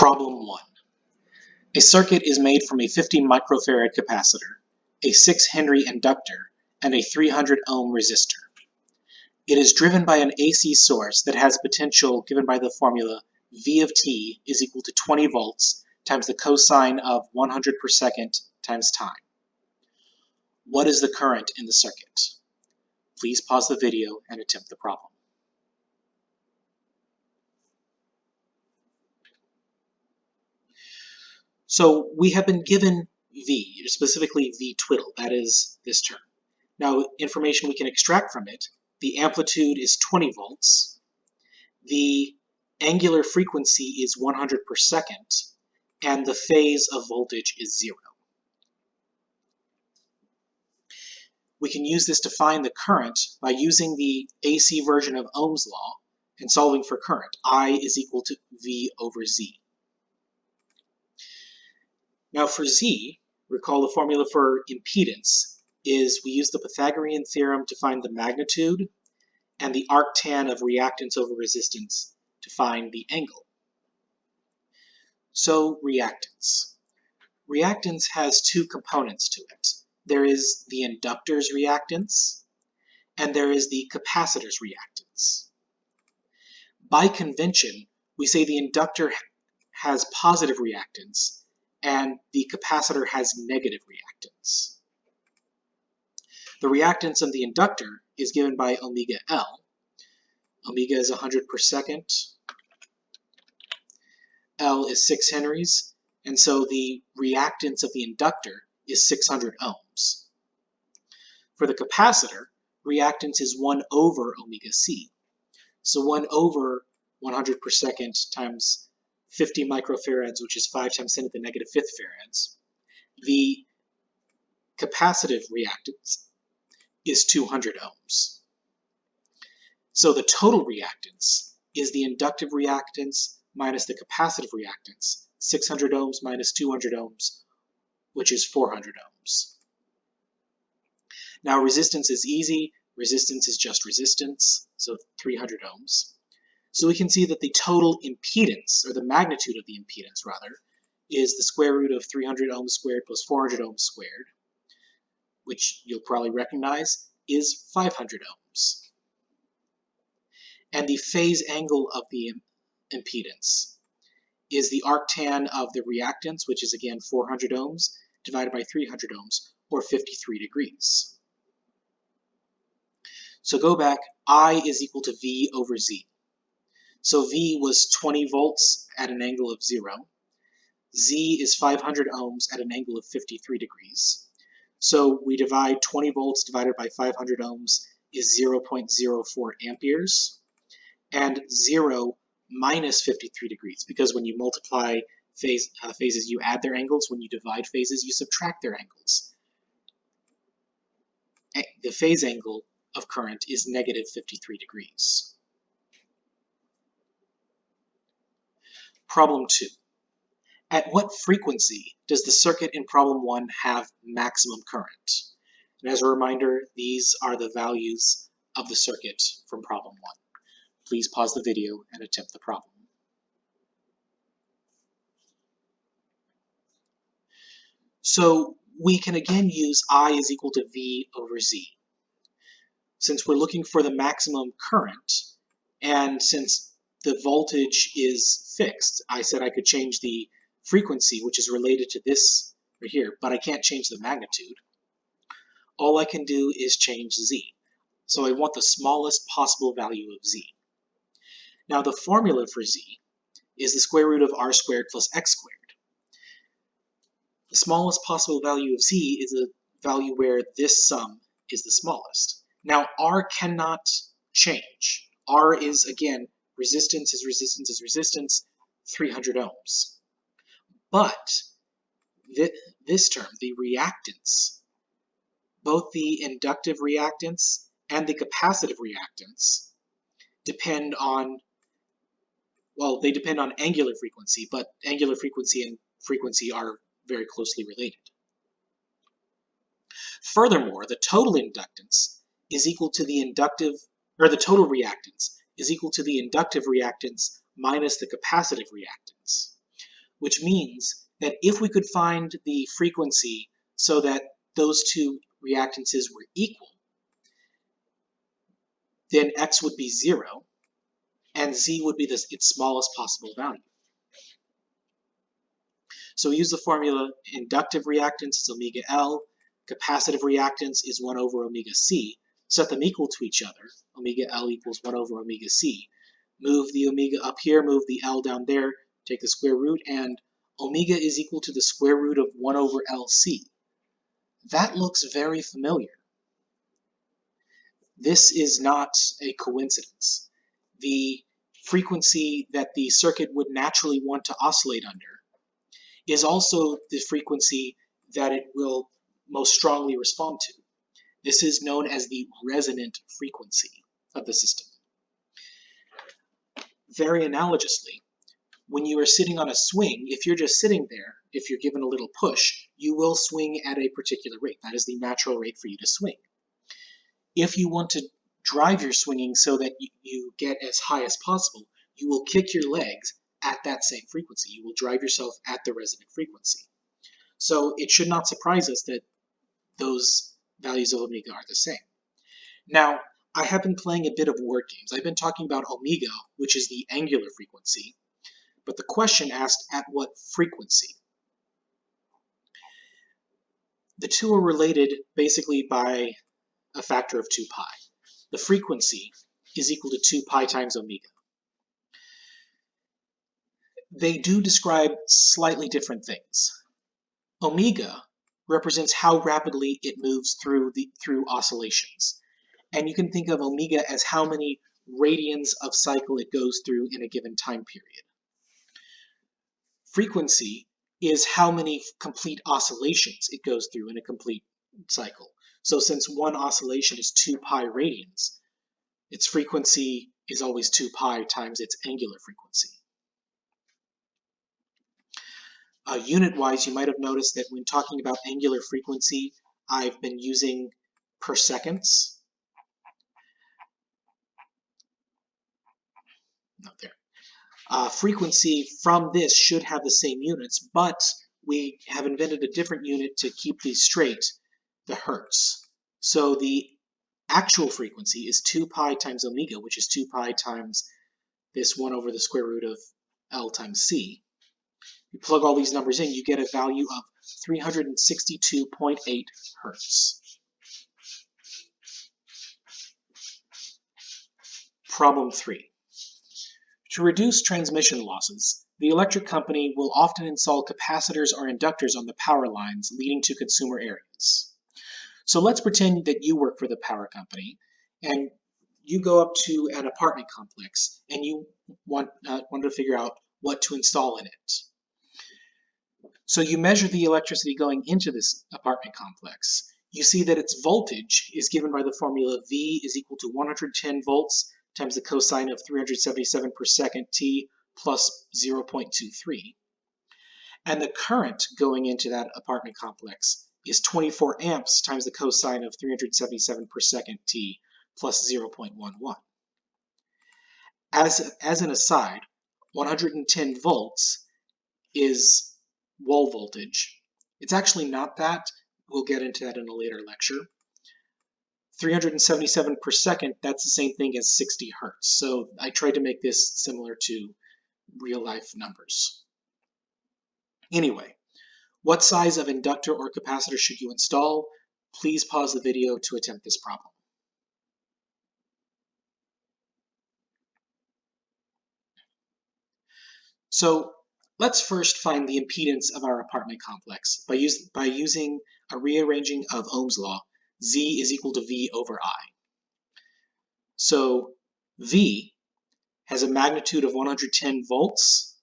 Problem 1. A circuit is made from a 50 microfarad capacitor, a 6 Henry inductor, and a 300 ohm resistor. It is driven by an AC source that has potential given by the formula V of t is equal to 20 volts times the cosine of 100 per second times time. What is the current in the circuit? Please pause the video and attempt the problem. So we have been given V, specifically V twiddle, that is this term. Now, information we can extract from it: the amplitude is 20 volts, the angular frequency is 100 per second, and the phase of voltage is 0. We can use this to find the current by using the AC version of Ohm's law and solving for current. I is equal to V over Z. Now for Z, recall the formula for impedance is we use the Pythagorean theorem to find the magnitude and the arctan of reactance over resistance to find the angle. So reactance. Reactance has two components to it. There is the inductor's reactance and there is the capacitor's reactance. By convention, we say the inductor has positive reactance and the capacitor has negative reactance. The reactance of the inductor is given by omega L. Omega is 100 per second. L is 6 henries, and so the reactance of the inductor is 600 ohms. For the capacitor, reactance is 1 over omega C. So 1 over 100 per second times 50 microfarads, which is 5 times 10 to the negative 5th farads. The capacitive reactance is 200 ohms. So the total reactance is the inductive reactance minus the capacitive reactance, 600 ohms minus 200 ohms, which is 400 ohms. Now resistance is easy. Resistance is just resistance, so 300 ohms. So we can see that the total impedance, or the magnitude of the impedance rather, is the square root of 300 ohms squared plus 400 ohms squared, which you'll probably recognize is 500 ohms. And the phase angle of the impedance is the arctan of the reactance, which is again 400 ohms, divided by 300 ohms, or 53 degrees. So go back, I is equal to V over Z. So V was 20 volts at an angle of 0. Z is 500 ohms at an angle of 53 degrees. So we divide 20 volts divided by 500 ohms is 0.04 amperes. And 0 minus 53 degrees, because when you multiply phases, you add their angles. When you divide phases, you subtract their angles. The phase angle of current is negative 53 degrees. Problem 2. At what frequency does the circuit in problem 1 have maximum current? And as a reminder, these are the values of the circuit from problem 1. Please pause the video and attempt the problem. So we can again use I is equal to V over Z. Since we're looking for the maximum current, and since the voltage is fixed, I said I could change the frequency, which is related to this right here, but I can't change the magnitude. All I can do is change Z. So I want the smallest possible value of Z. Now the formula for Z is the square root of r squared plus x squared. The smallest possible value of Z is a value where this sum is the smallest. Now R cannot change. R is, again, resistance is resistance is resistance, 300 ohms. But this term, the reactance, both the inductive reactance and the capacitive reactance depend on, well, they depend on angular frequency, but angular frequency and frequency are very closely related. Furthermore, the total inductance is equal to the the total reactance is equal to the inductive reactance minus the capacitive reactance. which means that if we could find the frequency so that those two reactances were equal, then X would be 0, and Z would be its smallest possible value. So we use the formula: inductive reactance is omega L, capacitive reactance is 1 over omega C. Set them equal to each other. Omega L equals 1 over omega C. Move the omega up here, move the L down there, take the square root, and omega is equal to the square root of 1 over LC. That looks very familiar. This is not a coincidence. The frequency that the circuit would naturally want to oscillate under is also the frequency that it will most strongly respond to. This is known as the resonant frequency of the system. Very analogously, when you are sitting on a swing, if you're just sitting there, if you're given a little push, you will swing at a particular rate. That is the natural rate for you to swing. If you want to drive your swinging so that you get as high as possible, you will kick your legs at that same frequency. You will drive yourself at the resonant frequency. So it should not surprise us that those values of omega are the same. Now, I have been playing a bit of word games. I've been talking about omega, which is the angular frequency, but the question asked at what frequency. The two are related basically by a factor of 2 pi. The frequency is equal to 2 pi times omega. They do describe slightly different things. Omega represents how rapidly it moves through oscillations. And you can think of omega as how many radians of cycle it goes through in a given time period. Frequency is how many complete oscillations it goes through in a complete cycle. So since one oscillation is 2 pi radians, its frequency is always 2 pi times its angular frequency. Unit-wise, you might have noticed that when talking about angular frequency, I've been using per seconds. Not there. Frequency from this should have the same units, but we have invented a different unit to keep these straight, the hertz. So the actual frequency is 2 pi times omega, which is 2 pi times this 1 over the square root of L times C. You plug all these numbers in, you get a value of 362.8 hertz. Problem 3. To reduce transmission losses, the electric company will often install capacitors or inductors on the power lines leading to consumer areas. So let's pretend that you work for the power company and you go up to an apartment complex and you want to figure out what to install in it. So you measure the electricity going into this apartment complex. You see that its voltage is given by the formula V is equal to 110 volts times the cosine of 377 per second t plus 0.23. And the current going into that apartment complex is 24 amps times the cosine of 377 per second t plus 0.11. As an aside, 110 volts is wall voltage. It's actually not that. We'll get into that in a later lecture. 377 per second, that's the same thing as 60 hertz. So I tried to make this similar to real life numbers. Anyway, what size of inductor or capacitor should you install? Please pause the video to attempt this problem. So let's first find the impedance of our apartment complex by using a rearranging of Ohm's law. Z is equal to V over I. So V has a magnitude of 110 volts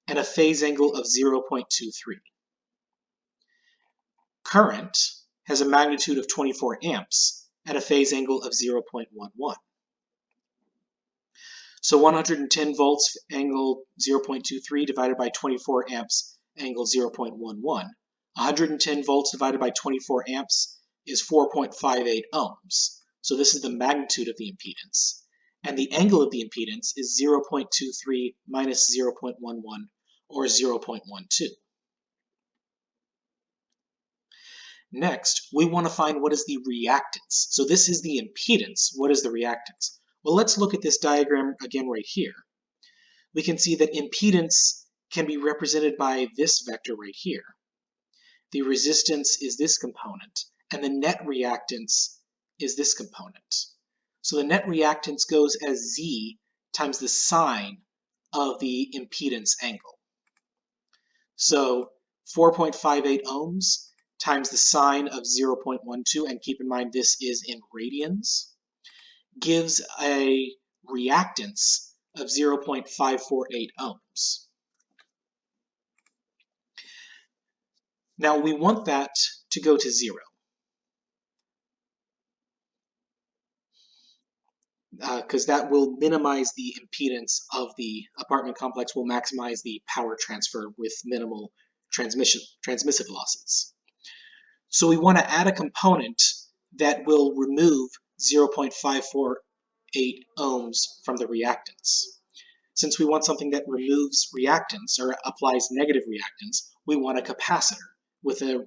and a phase angle of 0.23. Current has a magnitude of 24 amps and a phase angle of 0.11. So 110 volts angle 0.23 divided by 24 amps angle 0.11. 110 volts divided by 24 amps is 4.58 ohms. So this is the magnitude of the impedance. And the angle of the impedance is 0.23 minus 0.11, or 0.12. Next, we want to find what is the reactance. So this is the impedance. What is the reactance? Well, let's look at this diagram again right here. We can see that impedance can be represented by this vector right here. The resistance is this component, and the net reactance is this component. So the net reactance goes as Z times the sine of the impedance angle. So 4.58 ohms times the sine of 0.12, and keep in mind this is in radians, gives a reactance of 0.548 ohms. Now we want that to go to 0. Because that will minimize the impedance of the apartment complex, will maximize the power transfer with minimal transmissive losses. So we want to add a component that will remove 0.548 ohms from the reactance. Since we want something that removes reactance or applies negative reactance, we want a capacitor with a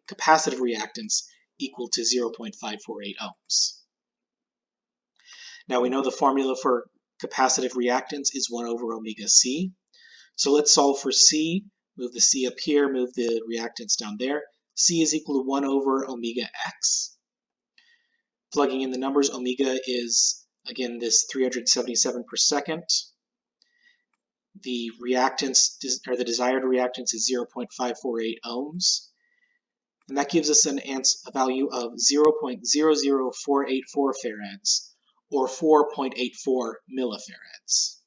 capacitive reactance equal to 0.548 ohms. Now we know the formula for capacitive reactance is 1 over omega C. So let's solve for C. Move the C up here, move the reactance down there. C is equal to 1 over omega X. Plugging in the numbers, omega is, again, this 377 per second. The reactance, or the desired reactance, is 0.548 ohms. And that gives us a value of 0.00484 farads, or 4.84 millifarads.